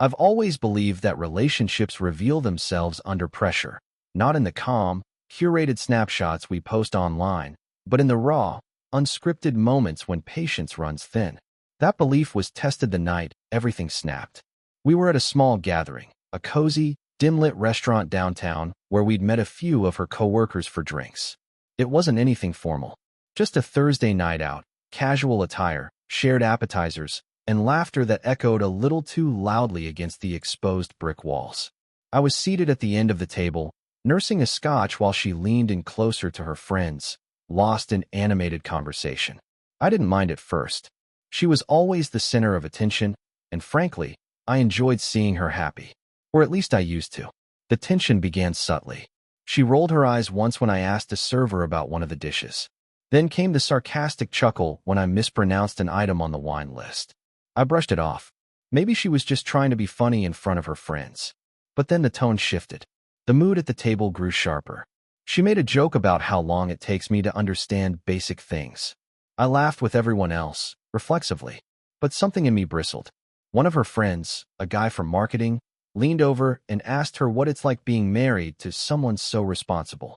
I've always believed that relationships reveal themselves under pressure, not in the calm, curated snapshots we post online, but in the raw, unscripted moments when patience runs thin. That belief was tested the night everything snapped. We were at a small gathering, a cozy, dim-lit restaurant downtown where we'd met a few of her coworkers for drinks. It wasn't anything formal, just a Thursday night out, casual attire, shared appetizers, and laughter that echoed a little too loudly against the exposed brick walls. I was seated at the end of the table, nursing a scotch while she leaned in closer to her friends, lost in animated conversation. I didn't mind at first. She was always the center of attention, and frankly, I enjoyed seeing her happy. Or at least I used to. The tension began subtly. She rolled her eyes once when I asked a server about one of the dishes. Then came the sarcastic chuckle when I mispronounced an item on the wine list. I brushed it off. Maybe she was just trying to be funny in front of her friends. But then the tone shifted. The mood at the table grew sharper. She made a joke about how long it takes me to understand basic things. I laughed with everyone else, reflexively. But something in me bristled. One of her friends, a guy from marketing, leaned over and asked her what it's like being married to someone so responsible.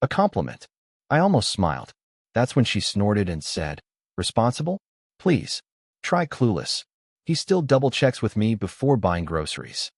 A compliment. I almost smiled. That's when she snorted and said, "Responsible? Please. Try clueless." He still double-checks with me before buying groceries.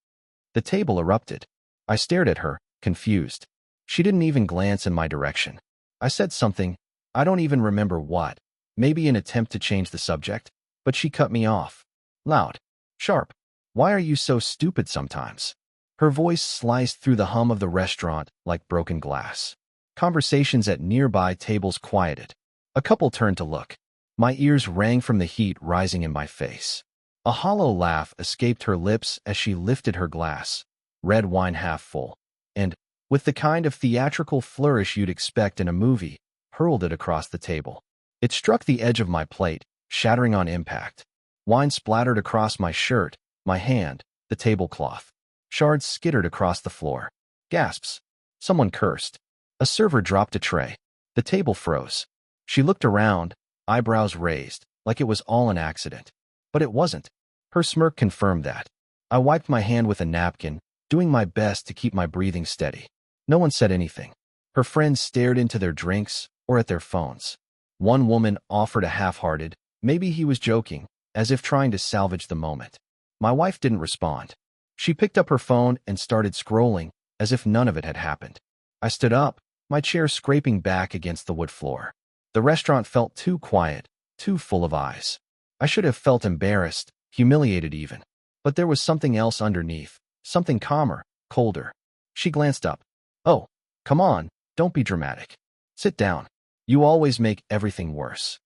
The table erupted. I stared at her, confused. She didn't even glance in my direction. I said something, I don't even remember what, maybe an attempt to change the subject, but she cut me off. Loud. Sharp. "Why are you so stupid sometimes?" Her voice sliced through the hum of the restaurant like broken glass. Conversations at nearby tables quieted. A couple turned to look. My ears rang from the heat rising in my face. A hollow laugh escaped her lips as she lifted her glass, red wine half full, and, with the kind of theatrical flourish you'd expect in a movie, hurled it across the table. It struck the edge of my plate, shattering on impact. Wine splattered across my shirt, my hand, the tablecloth. Shards skittered across the floor. Gasps. Someone cursed. A server dropped a tray. The table froze. She looked around, eyebrows raised, like it was all an accident. But it wasn't. Her smirk confirmed that. I wiped my hand with a napkin, doing my best to keep my breathing steady. No one said anything. Her friends stared into their drinks or at their phones. One woman offered a half-hearted, maybe he was joking, as if trying to salvage the moment. My wife didn't respond. She picked up her phone and started scrolling, as if none of it had happened. I stood up, my chair scraping back against the wood floor. The restaurant felt too quiet, too full of eyes. I should have felt embarrassed, humiliated even. But there was something else underneath, something calmer, colder. She glanced up. "Oh, come on, don't be dramatic. Sit down. You always make everything worse."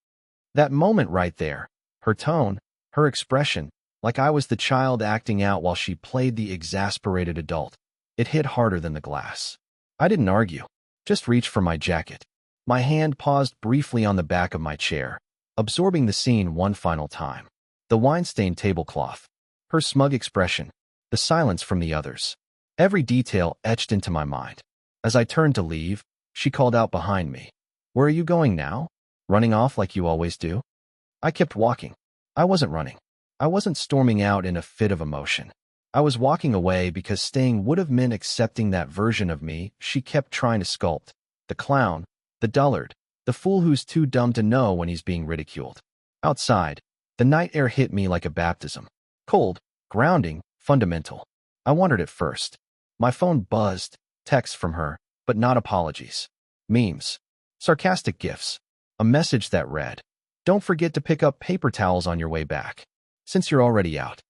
That moment right there, her tone, her expression, like I was the child acting out while she played the exasperated adult. It hit harder than the glass. I didn't argue, just reached for my jacket. My hand paused briefly on the back of my chair, absorbing the scene one final time. The wine-stained tablecloth, her smug expression, the silence from the others. Every detail etched into my mind. As I turned to leave, she called out behind me. "Where are you going now? Running off like you always do?" I kept walking. I wasn't running. I wasn't storming out in a fit of emotion. I was walking away because staying would have meant accepting that version of me she kept trying to sculpt. The clown, the dullard, the fool who's too dumb to know when he's being ridiculed. Outside, the night air hit me like a baptism. Cold, grounding, fundamental. I wondered at first. My phone buzzed, texts from her, but not apologies. Memes. Sarcastic gifs. A message that read, "Don't forget to pick up paper towels on your way back, since you're already out."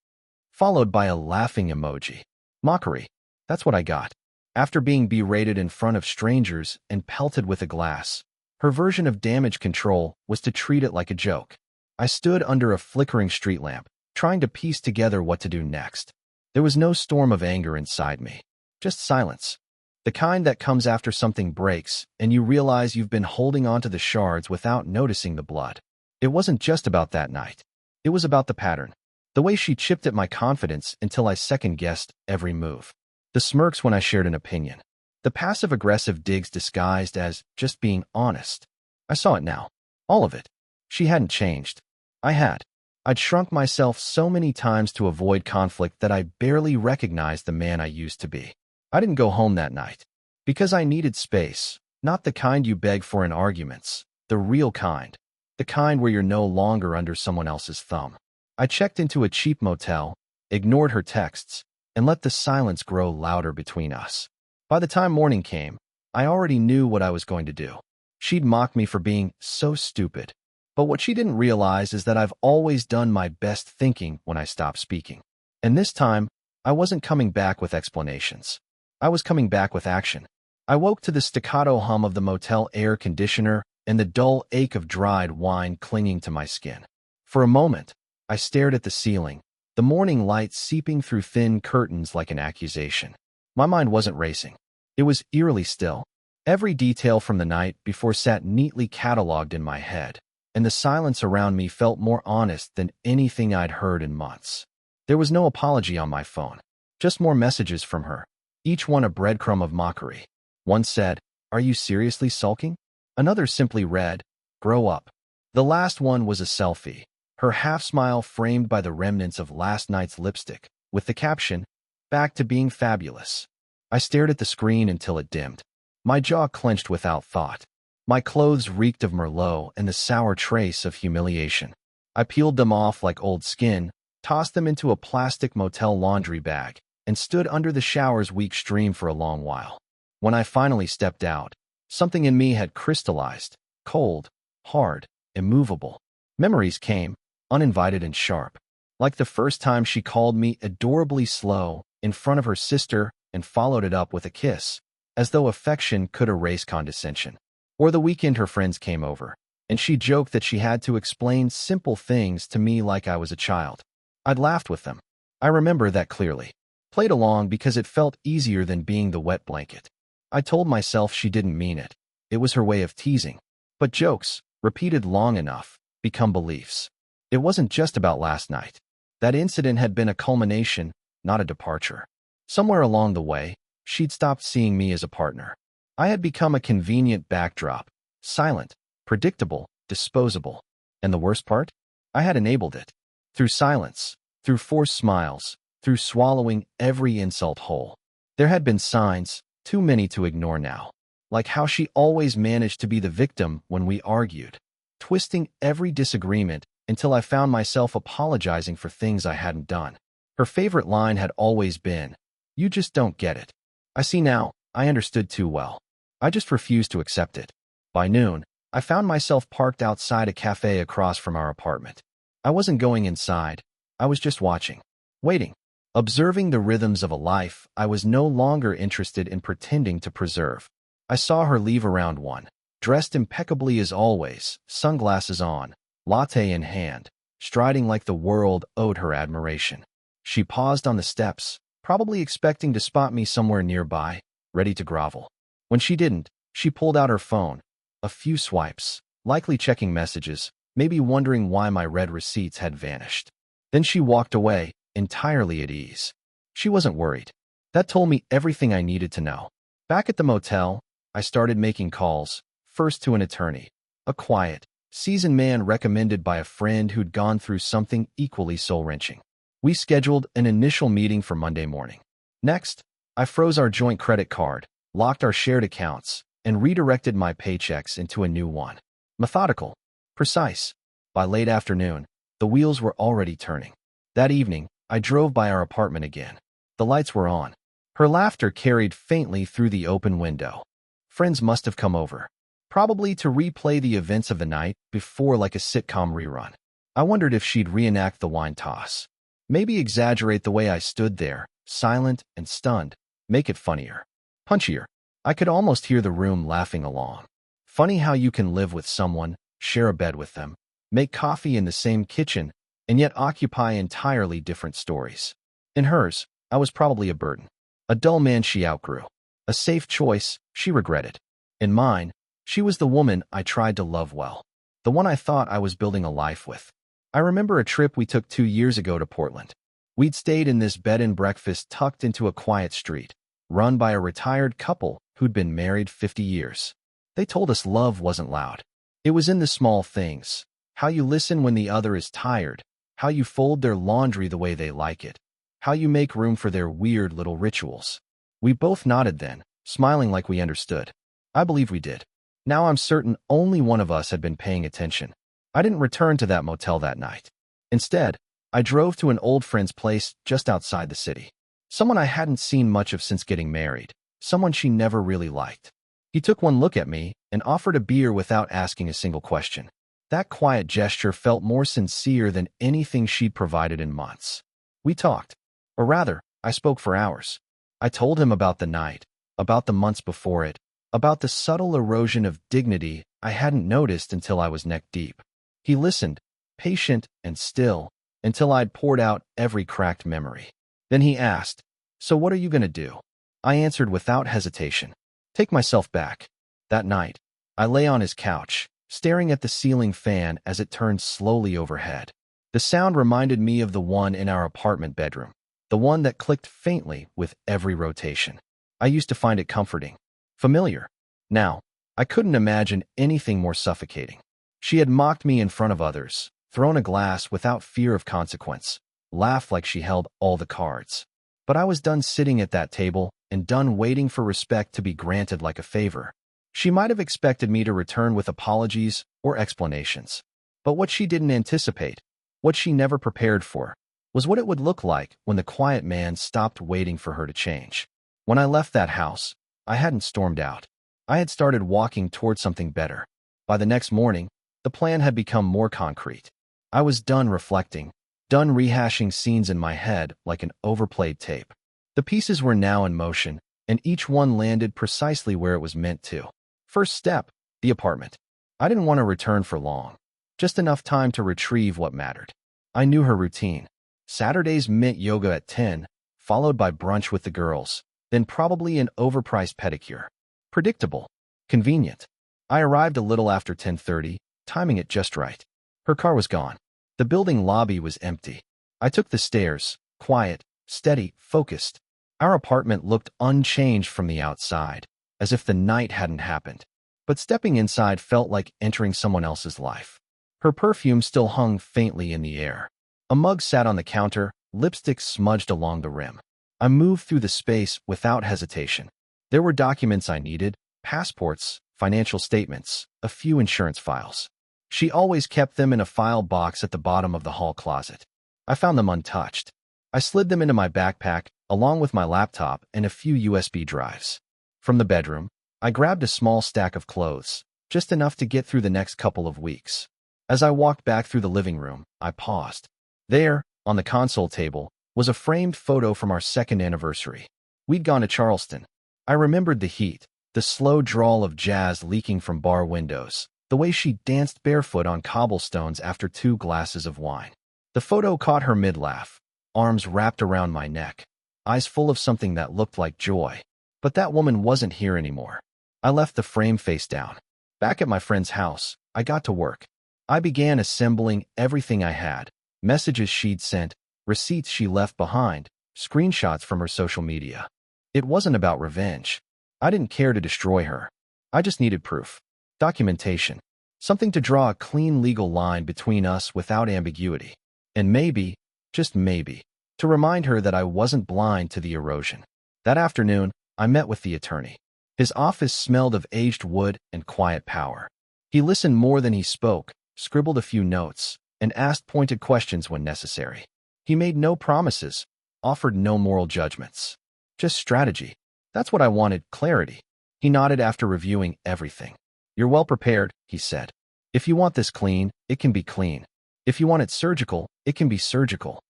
Followed by a laughing emoji. Mockery. That's what I got. After being berated in front of strangers and pelted with a glass, her version of damage control was to treat it like a joke. I stood under a flickering street lamp, trying to piece together what to do next. There was no storm of anger inside me, just silence. The kind that comes after something breaks and you realize you've been holding onto the shards without noticing the blood. It wasn't just about that night. It was about the pattern. The way she chipped at my confidence until I second-guessed every move. The smirks when I shared an opinion. The passive-aggressive digs disguised as just being honest. I saw it now. All of it. She hadn't changed. I had. I'd shrunk myself so many times to avoid conflict that I barely recognized the man I used to be. I didn't go home that night because I needed space, not the kind you beg for in arguments, the real kind, the kind where you're no longer under someone else's thumb. I checked into a cheap motel, ignored her texts, and let the silence grow louder between us. By the time morning came, I already knew what I was going to do. She'd mock me for being so stupid. But what she didn't realize is that I've always done my best thinking when I stopped speaking. And this time, I wasn't coming back with explanations. I was coming back with action. I woke to the staccato hum of the motel air conditioner and the dull ache of dried wine clinging to my skin. For a moment, I stared at the ceiling, the morning light seeping through thin curtains like an accusation. My mind wasn't racing. It was eerily still. Every detail from the night before sat neatly cataloged in my head, and the silence around me felt more honest than anything I'd heard in months. There was no apology on my phone, just more messages from her, each one a breadcrumb of mockery. One said, "Are you seriously sulking?" Another simply read, "Grow up." The last one was a selfie, her half-smile framed by the remnants of last night's lipstick, with the caption, "Back to being fabulous." I stared at the screen until it dimmed. My jaw clenched without thought. My clothes reeked of Merlot and the sour trace of humiliation. I peeled them off like old skin, tossed them into a plastic motel laundry bag, and stood under the shower's weak stream for a long while. When I finally stepped out, something in me had crystallized, cold, hard, immovable. Memories came, uninvited and sharp, like the first time she called me adorably slow in front of her sister and followed it up with a kiss, as though affection could erase condescension. Or the weekend her friends came over, and she joked that she had to explain simple things to me like I was a child. I'd laughed with them. I remember that clearly. Played along because it felt easier than being the wet blanket. I told myself she didn't mean it. It was her way of teasing. But jokes, repeated long enough, become beliefs. It wasn't just about last night. That incident had been a culmination, not a departure. Somewhere along the way, she'd stopped seeing me as a partner. I had become a convenient backdrop, silent, predictable, disposable. And the worst part? I had enabled it. Through silence, through forced smiles, through swallowing every insult whole. There had been signs, too many to ignore now, like how she always managed to be the victim when we argued, twisting every disagreement until I found myself apologizing for things I hadn't done. Her favorite line had always been, "You just don't get it." I see now, I understood too well. I just refused to accept it. By noon, I found myself parked outside a cafe across from our apartment. I wasn't going inside. I was just watching, waiting, observing the rhythms of a life I was no longer interested in pretending to preserve. I saw her leave around 1, dressed impeccably as always, sunglasses on, latte in hand, striding like the world owed her admiration. She paused on the steps, probably expecting to spot me somewhere nearby, ready to grovel. When she didn't, she pulled out her phone. A few swipes, likely checking messages, maybe wondering why my red receipts had vanished. Then she walked away, entirely at ease. She wasn't worried. That told me everything I needed to know. Back at the motel, I started making calls, first to an attorney, a quiet, seasoned man recommended by a friend who'd gone through something equally soul-wrenching. We scheduled an initial meeting for Monday morning. Next, I froze our joint credit card, locked our shared accounts, and redirected my paychecks into a new one. Methodical, precise. By late afternoon, the wheels were already turning. That evening, I drove by our apartment again. The lights were on. Her laughter carried faintly through the open window. Friends must have come over, probably to replay the events of the night before like a sitcom rerun. I wondered if she'd reenact the wine toss. Maybe exaggerate the way I stood there, silent and stunned, make it funnier. Punchier. I could almost hear the room laughing along. Funny how you can live with someone, share a bed with them, make coffee in the same kitchen, and yet occupy entirely different stories. In hers, I was probably a burden. A dull man she outgrew. A safe choice she regretted. In mine, she was the woman I tried to love well. The one I thought I was building a life with. I remember a trip we took 2 years ago to Portland. We'd stayed in this bed and breakfast tucked into a quiet street, run by a retired couple who'd been married 50 years. They told us love wasn't loud. It was in the small things, how you listen when the other is tired, how you fold their laundry the way they like it, how you make room for their weird little rituals. We both nodded then, smiling like we understood. I believe we did. Now I'm certain only one of us had been paying attention. I didn't return to that motel that night. Instead, I drove to an old friend's place just outside the city. Someone I hadn't seen much of since getting married, someone she never really liked. He took one look at me and offered a beer without asking a single question. That quiet gesture felt more sincere than anything she'd provided in months. We talked. Or rather, I spoke for hours. I told him about the night, about the months before it, about the subtle erosion of dignity I hadn't noticed until I was neck deep. He listened, patient and still, until I'd poured out every cracked memory. Then he asked, "So what are you going to do?" I answered without hesitation. Take myself back. That night, I lay on his couch, staring at the ceiling fan as it turned slowly overhead. The sound reminded me of the one in our apartment bedroom, the one that clicked faintly with every rotation. I used to find it comforting, familiar. Now, I couldn't imagine anything more suffocating. She had mocked me in front of others, thrown a glass without fear of consequence, laughed like she held all the cards. But I was done sitting at that table and done waiting for respect to be granted like a favor. She might have expected me to return with apologies or explanations. But what she didn't anticipate, what she never prepared for, was what it would look like when the quiet man stopped waiting for her to change. When I left that house, I hadn't stormed out. I had started walking toward something better. By the next morning, the plan had become more concrete. I was done reflecting, done rehashing scenes in my head like an overplayed tape. The pieces were now in motion, and each one landed precisely where it was meant to. First step, the apartment. I didn't want to return for long, just enough time to retrieve what mattered. I knew her routine. Saturdays meant yoga at 10, followed by brunch with the girls, then probably an overpriced pedicure. Predictable. Convenient. I arrived a little after 10:30, timing it just right. Her car was gone. The building lobby was empty. I took the stairs, quiet, steady, focused. Our apartment looked unchanged from the outside, as if the night hadn't happened. But stepping inside felt like entering someone else's life. Her perfume still hung faintly in the air. A mug sat on the counter, lipstick smudged along the rim. I moved through the space without hesitation. There were documents I needed, passports, financial statements, a few insurance files. She always kept them in a file box at the bottom of the hall closet. I found them untouched. I slid them into my backpack, along with my laptop and a few USB drives. From the bedroom, I grabbed a small stack of clothes, just enough to get through the next couple of weeks. As I walked back through the living room, I paused. There, on the console table, was a framed photo from our second anniversary. We'd gone to Charleston. I remembered the heat, the slow drawl of jazz leaking from bar windows, the way she danced barefoot on cobblestones after 2 glasses of wine. The photo caught her mid-laugh, arms wrapped around my neck, eyes full of something that looked like joy. But that woman wasn't here anymore. I left the frame face down. Back at my friend's house, I got to work. I began assembling everything I had, messages she'd sent, receipts she left behind, screenshots from her social media. It wasn't about revenge. I didn't care to destroy her. I just needed proof. Documentation. Something to draw a clean legal line between us without ambiguity. And maybe, just maybe, to remind her that I wasn't blind to the erosion. That afternoon, I met with the attorney. His office smelled of aged wood and quiet power. He listened more than he spoke, scribbled a few notes, and asked pointed questions when necessary. He made no promises, offered no moral judgments. Just strategy. That's what I wanted, clarity. He nodded after reviewing everything. "You're well prepared," he said. "If you want this clean, it can be clean. If you want it surgical, it can be surgical."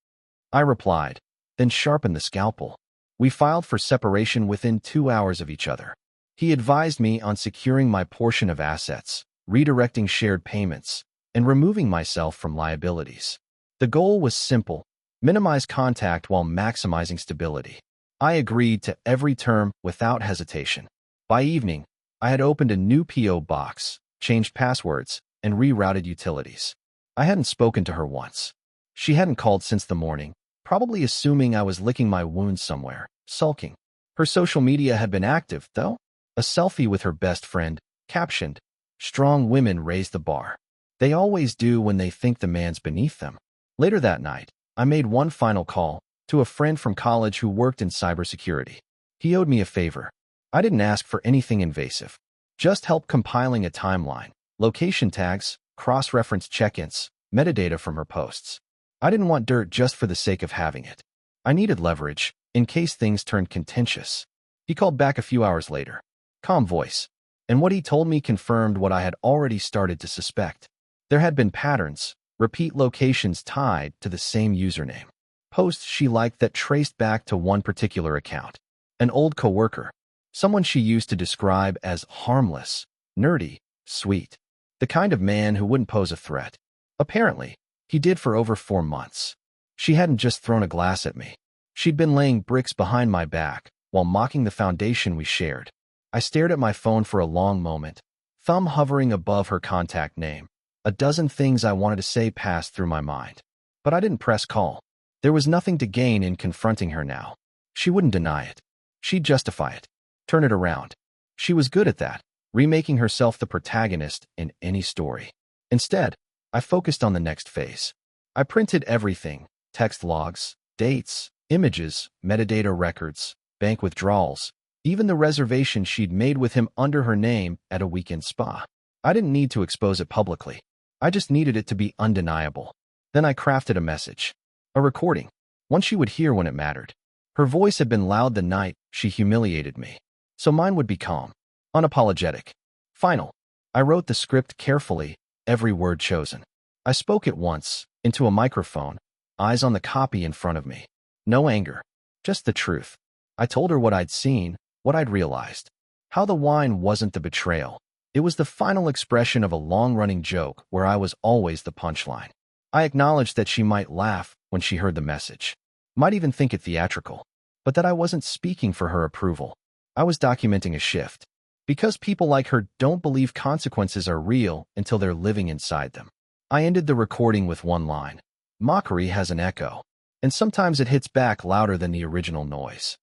I replied, then sharpened the scalpel. We filed for separation within 2 hours of each other. He advised me on securing my portion of assets, redirecting shared payments, and removing myself from liabilities. The goal was simple: minimize contact while maximizing stability. I agreed to every term without hesitation. By evening, I had opened a new P.O. box, changed passwords, and rerouted utilities. I hadn't spoken to her once. She hadn't called since the morning, probably assuming I was licking my wounds somewhere, sulking. Her social media had been active, though. A selfie with her best friend, captioned, "Strong women raise the bar. They always do when they think the man's beneath them." Later that night, I made one final call to a friend from college who worked in cybersecurity. He owed me a favor. I didn't ask for anything invasive. Just help compiling a timeline, location tags, cross-reference check-ins, metadata from her posts. I didn't want dirt just for the sake of having it. I needed leverage in case things turned contentious. He called back a few hours later. Calm voice. And what he told me confirmed what I had already started to suspect. There had been patterns, repeat locations tied to the same username. Posts she liked that traced back to one particular account. An old coworker. Someone she used to describe as harmless, nerdy, sweet. The kind of man who wouldn't pose a threat. Apparently, he did for over 4 months. She hadn't just thrown a glass at me. She'd been laying bricks behind my back while mocking the foundation we shared. I stared at my phone for a long moment, thumb hovering above her contact name. A dozen things I wanted to say passed through my mind. But I didn't press call. There was nothing to gain in confronting her now. She wouldn't deny it. She'd justify it. Turn it around. She was good at that, remaking herself the protagonist in any story. Instead, I focused on the next phase. I printed everything: text logs, dates, images, metadata records, bank withdrawals, even the reservation she'd made with him under her name at a weekend spa. I didn't need to expose it publicly. I just needed it to be undeniable. Then I crafted a message. A recording. One she would hear when it mattered. Her voice had been loud the night she humiliated me. So mine would be calm, unapologetic, final. I wrote the script carefully, every word chosen. I spoke it once, into a microphone, eyes on the copy in front of me. No anger, just the truth. I told her what I'd seen, what I'd realized. How the wine wasn't the betrayal. It was the final expression of a long-running joke where I was always the punchline. I acknowledged that she might laugh when she heard the message, might even think it theatrical, but that I wasn't speaking for her approval. I was documenting a shift. Because people like her don't believe consequences are real until they're living inside them. I ended the recording with one line. Mockery has an echo, and sometimes it hits back louder than the original noise.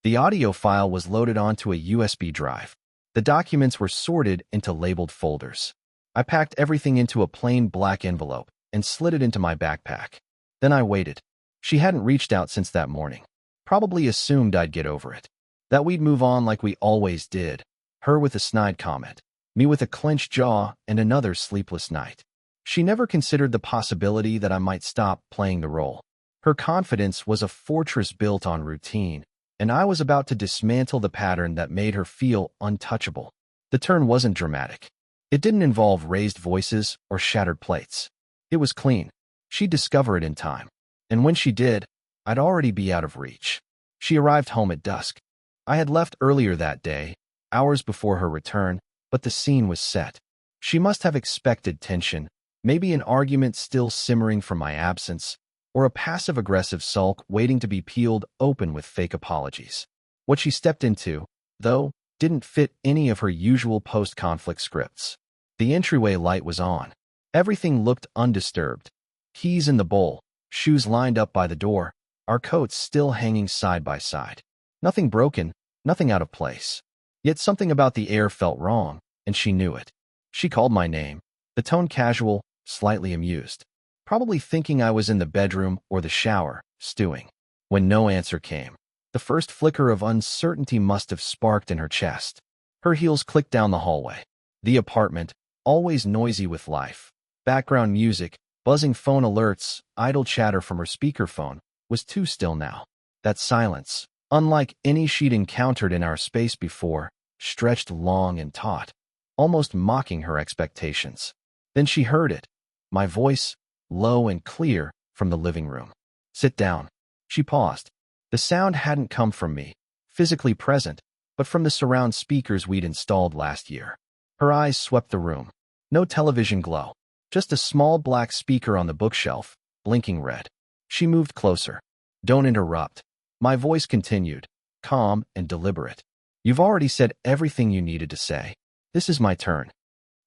The audio file was loaded onto a USB drive. The documents were sorted into labeled folders. I packed everything into a plain black envelope and slid it into my backpack. Then I waited. She hadn't reached out since that morning. Probably assumed I'd get over it. That we'd move on like we always did. Her with a snide comment. Me with a clenched jaw and another sleepless night. She never considered the possibility that I might stop playing the role. Her confidence was a fortress built on routine, and I was about to dismantle the pattern that made her feel untouchable. The turn wasn't dramatic. It didn't involve raised voices or shattered plates. It was clean. She'd discover it in time. And when she did, I'd already be out of reach. She arrived home at dusk. I had left earlier that day, hours before her return, but the scene was set. She must have expected tension, maybe an argument still simmering from my absence, or a passive-aggressive sulk waiting to be peeled open with fake apologies. What she stepped into, though, didn't fit any of her usual post-conflict scripts. The entryway light was on. Everything looked undisturbed. Keys in the bowl, shoes lined up by the door, our coats still hanging side by side. Nothing broken, nothing out of place. Yet something about the air felt wrong, and she knew it. She called my name, the tone casual, slightly amused. Probably thinking I was in the bedroom or the shower, stewing. When no answer came, the first flicker of uncertainty must have sparked in her chest. Her heels clicked down the hallway. The apartment, always noisy with life. Background music, buzzing phone alerts, idle chatter from her speakerphone, was too still now. That silence, unlike any she'd encountered in our space before, stretched long and taut, almost mocking her expectations. Then she heard it. My voice, low and clear, from the living room. Sit down. She paused. The sound hadn't come from me, physically present, but from the surround speakers we'd installed last year. Her eyes swept the room. No television glow, just a small black speaker on the bookshelf, blinking red. She moved closer. Don't interrupt. My voice continued, calm and deliberate. You've already said everything you needed to say. This is my turn.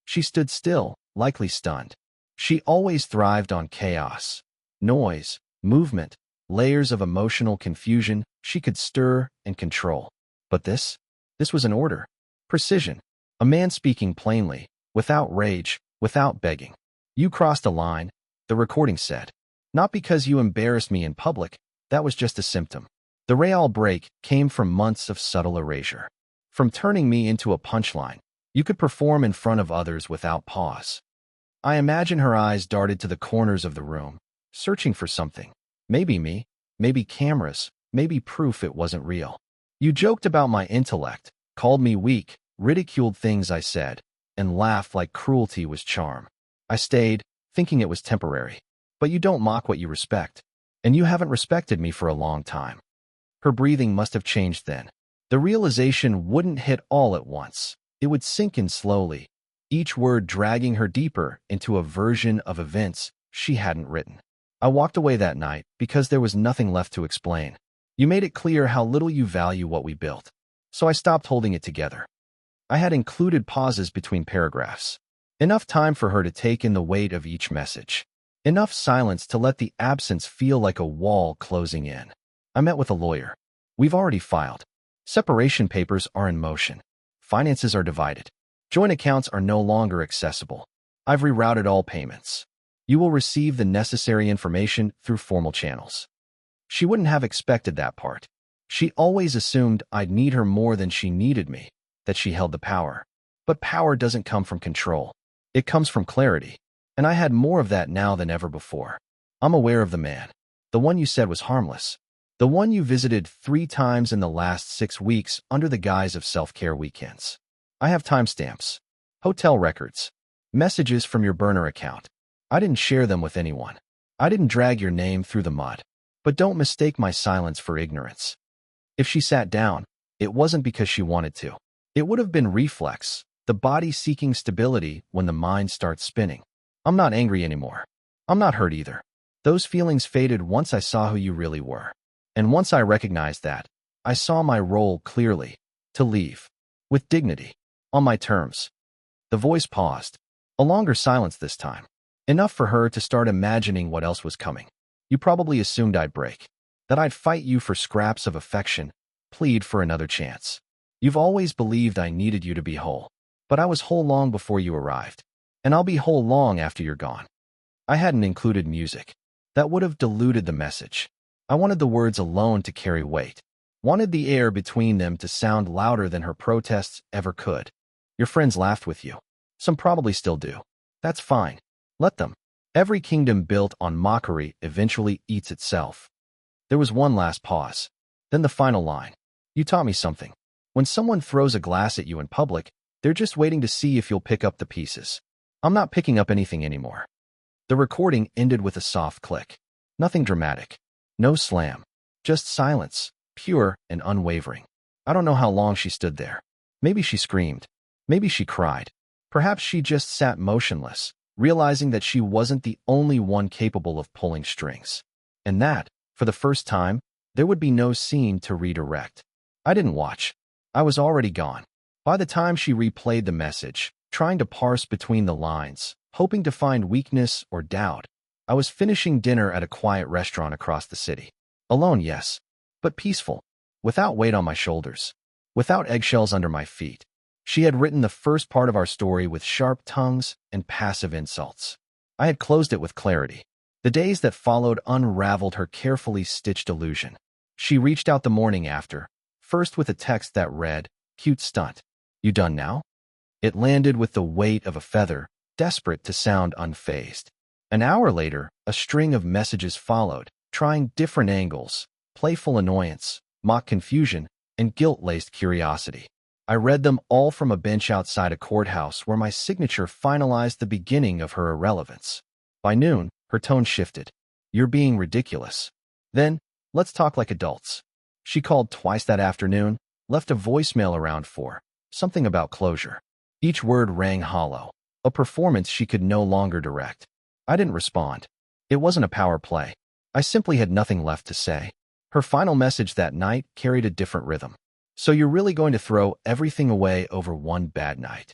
She stood still, likely stunned. She always thrived on chaos. Noise, movement, layers of emotional confusion she could stir and control. But this was an order. Precision. A man speaking plainly, without rage, without begging. You crossed a line, the recording said. Not because you embarrassed me in public, that was just a symptom. The real break came from months of subtle erasure. From turning me into a punchline you could perform in front of others without pause. I imagine her eyes darted to the corners of the room, searching for something. Maybe me, maybe cameras, maybe proof it wasn't real. You joked about my intellect, called me weak, ridiculed things I said, and laughed like cruelty was charm. I stayed, thinking it was temporary. But you don't mock what you respect, and you haven't respected me for a long time. Her breathing must have changed then. The realization wouldn't hit all at once. It would sink in slowly, each word dragging her deeper into a version of events she hadn't written. I walked away that night because there was nothing left to explain. You made it clear how little you value what we built, so I stopped holding it together. I had included pauses between paragraphs. Enough time for her to take in the weight of each message. Enough silence to let the absence feel like a wall closing in. I met with a lawyer. We've already filed. Separation papers are in motion. Finances are divided. Joint accounts are no longer accessible. I've rerouted all payments. You will receive the necessary information through formal channels. She wouldn't have expected that part. She always assumed I'd need her more than she needed me, that she held the power. But power doesn't come from control. It comes from clarity. And I had more of that now than ever before. I'm aware of the man. The one you said was harmless. The one you visited 3 times in the last 6 weeks under the guise of self-care weekends. I have timestamps, hotel records, messages from your burner account. I didn't share them with anyone. I didn't drag your name through the mud. But don't mistake my silence for ignorance. If she sat down, it wasn't because she wanted to. It would have been reflex, the body seeking stability when the mind starts spinning. I'm not angry anymore. I'm not hurt either. Those feelings faded once I saw who you really were. And once I recognized that, I saw my role clearly, to leave, with dignity, on my terms. The voice paused, a longer silence this time, enough for her to start imagining what else was coming. You probably assumed I'd break, that I'd fight you for scraps of affection, plead for another chance. You've always believed I needed you to be whole, but I was whole long before you arrived, and I'll be whole long after you're gone. I hadn't included music. That would have diluted the message. I wanted the words alone to carry weight, wanted the air between them to sound louder than her protests ever could. Your friends laughed with you. Some probably still do. That's fine. Let them. Every kingdom built on mockery eventually eats itself. There was one last pause. Then the final line. You taught me something. When someone throws a glass at you in public, they're just waiting to see if you'll pick up the pieces. I'm not picking up anything anymore. The recording ended with a soft click. Nothing dramatic. No slam. Just silence, pure and unwavering. I don't know how long she stood there. Maybe she screamed. Maybe she cried. Perhaps she just sat motionless, realizing that she wasn't the only one capable of pulling strings. And that, for the first time, there would be no scene to redirect. I didn't watch. I was already gone. By the time she replayed the message, trying to parse between the lines, hoping to find weakness or doubt, I was finishing dinner at a quiet restaurant across the city. Alone, yes, but peaceful, without weight on my shoulders, without eggshells under my feet. She had written the first part of our story with sharp tongues and passive insults. I had closed it with clarity. The days that followed unraveled her carefully stitched illusion. She reached out the morning after, first with a text that read, "Cute stunt. You done now?" It landed with the weight of a feather, desperate to sound unfazed. An hour later, a string of messages followed, trying different angles, playful annoyance, mock confusion, and guilt-laced curiosity. I read them all from a bench outside a courthouse where my signature finalized the beginning of her irrelevance. By noon, her tone shifted. "You're being ridiculous." Then, "Let's talk like adults." She called twice that afternoon, left a voicemail around 4, something about closure. Each word rang hollow, a performance she could no longer direct. I didn't respond. It wasn't a power play. I simply had nothing left to say. Her final message that night carried a different rhythm. "So you're really going to throw everything away over one bad night?"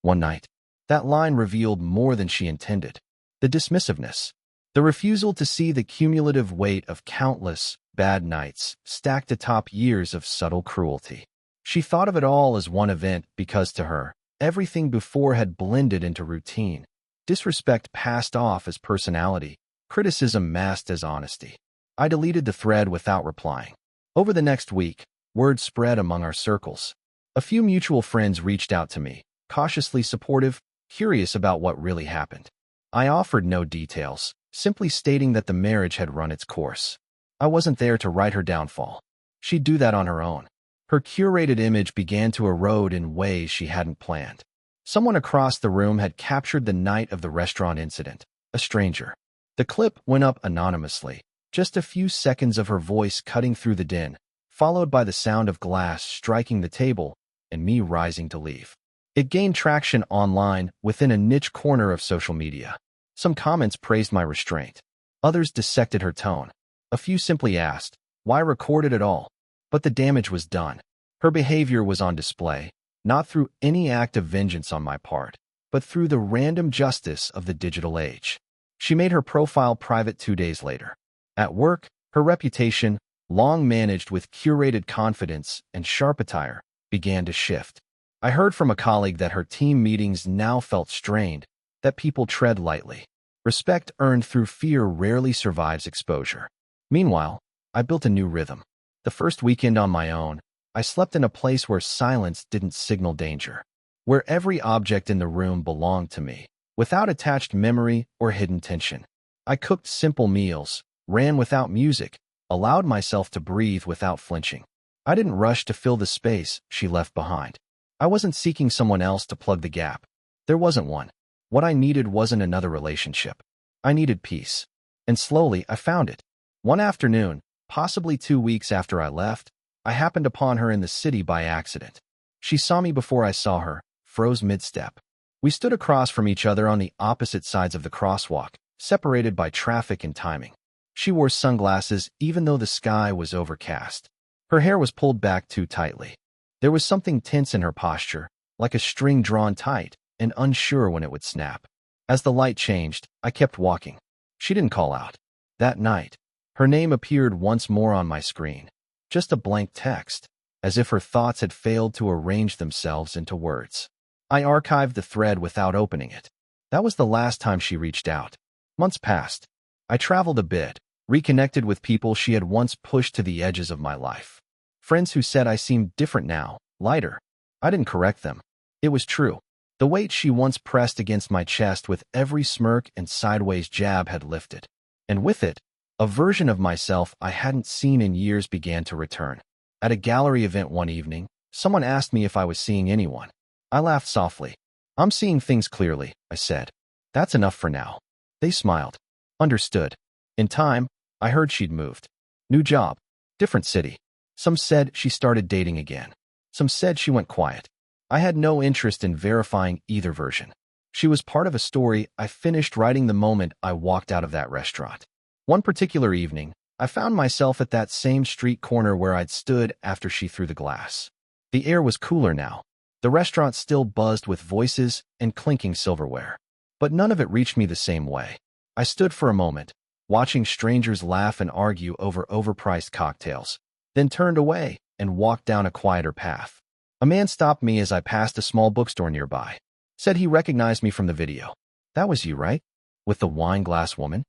One night. That line revealed more than she intended. The dismissiveness. The refusal to see the cumulative weight of countless bad nights stacked atop years of subtle cruelty. She thought of it all as one event because to her, everything before had blended into routine. Disrespect passed off as personality, criticism masked as honesty. I deleted the thread without replying. Over the next week, word spread among our circles. A few mutual friends reached out to me, cautiously supportive, curious about what really happened. I offered no details, simply stating that the marriage had run its course. I wasn't there to write her downfall. She'd do that on her own. Her curated image began to erode in ways she hadn't planned. Someone across the room had captured the night of the restaurant incident, a stranger. The clip went up anonymously, just a few seconds of her voice cutting through the din, followed by the sound of glass striking the table and me rising to leave. It gained traction online within a niche corner of social media. Some comments praised my restraint. Others dissected her tone. A few simply asked, why record it at all? But the damage was done. Her behavior was on display, not through any act of vengeance on my part, but through the random justice of the digital age. She made her profile private 2 days later. At work, her reputation, long managed with curated confidence and sharp attire, began to shift. I heard from a colleague that her team meetings now felt strained, that people tread lightly. Respect earned through fear rarely survives exposure. Meanwhile, I built a new rhythm. The first weekend on my own, I slept in a place where silence didn't signal danger, where every object in the room belonged to me, without attached memory or hidden tension. I cooked simple meals, ran without music, allowed myself to breathe without flinching. I didn't rush to fill the space she left behind. I wasn't seeking someone else to plug the gap. There wasn't one. What I needed wasn't another relationship. I needed peace. And slowly, I found it. One afternoon, possibly 2 weeks after I left, I happened upon her in the city by accident. She saw me before I saw her, froze mid-step. We stood across from each other on the opposite sides of the crosswalk, separated by traffic and timing. She wore sunglasses even though the sky was overcast. Her hair was pulled back too tightly. There was something tense in her posture, like a string drawn tight and unsure when it would snap. As the light changed, I kept walking. She didn't call out. That night, her name appeared once more on my screen. Just a blank text, as if her thoughts had failed to arrange themselves into words. I archived the thread without opening it. That was the last time she reached out. Months passed. I traveled a bit, reconnected with people she had once pushed to the edges of my life. Friends who said I seemed different now, lighter. I didn't correct them. It was true. The weight she once pressed against my chest with every smirk and sideways jab had lifted. And with it, a version of myself I hadn't seen in years began to return. At a gallery event one evening, someone asked me if I was seeing anyone. I laughed softly. I'm seeing things clearly, I said. That's enough for now. They smiled. Understood. In time, I heard she'd moved. New job. Different city. Some said she started dating again. Some said she went quiet. I had no interest in verifying either version. She was part of a story I finished writing the moment I walked out of that restaurant. One particular evening, I found myself at that same street corner where I'd stood after she threw the glass. The air was cooler now. The restaurant still buzzed with voices and clinking silverware. But none of it reached me the same way. I stood for a moment, watching strangers laugh and argue over overpriced cocktails, then turned away and walked down a quieter path. A man stopped me as I passed a small bookstore nearby. Said he recognized me from the video. That was you, right? With the wine glass woman?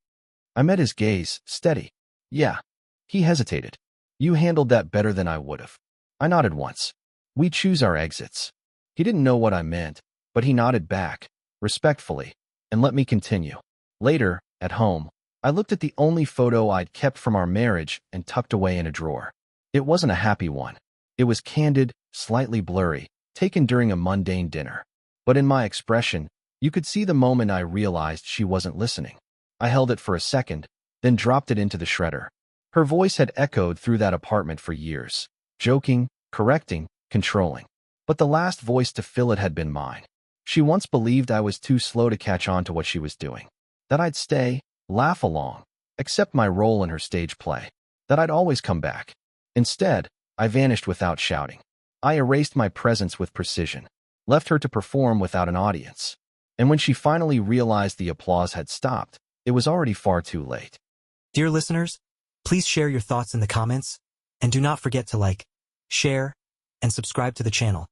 I met his gaze, steady. Yeah. He hesitated. You handled that better than I would have. I nodded once. We choose our exits. He didn't know what I meant, but he nodded back, respectfully, and let me continue. Later, at home, I looked at the only photo I'd kept from our marriage and tucked away in a drawer. It wasn't a happy one. It was candid, slightly blurry, taken during a mundane dinner. But in my expression, you could see the moment I realized she wasn't listening. I held it for a second, then dropped it into the shredder. Her voice had echoed through that apartment for years, joking, correcting, controlling. But the last voice to fill it had been mine. She once believed I was too slow to catch on to what she was doing. That I'd stay, laugh along, accept my role in her stage play. That I'd always come back. Instead, I vanished without shouting. I erased my presence with precision, left her to perform without an audience. And when she finally realized the applause had stopped, it was already far too late. Dear listeners, please share your thoughts in the comments, and do not forget to like, share, and subscribe to the channel.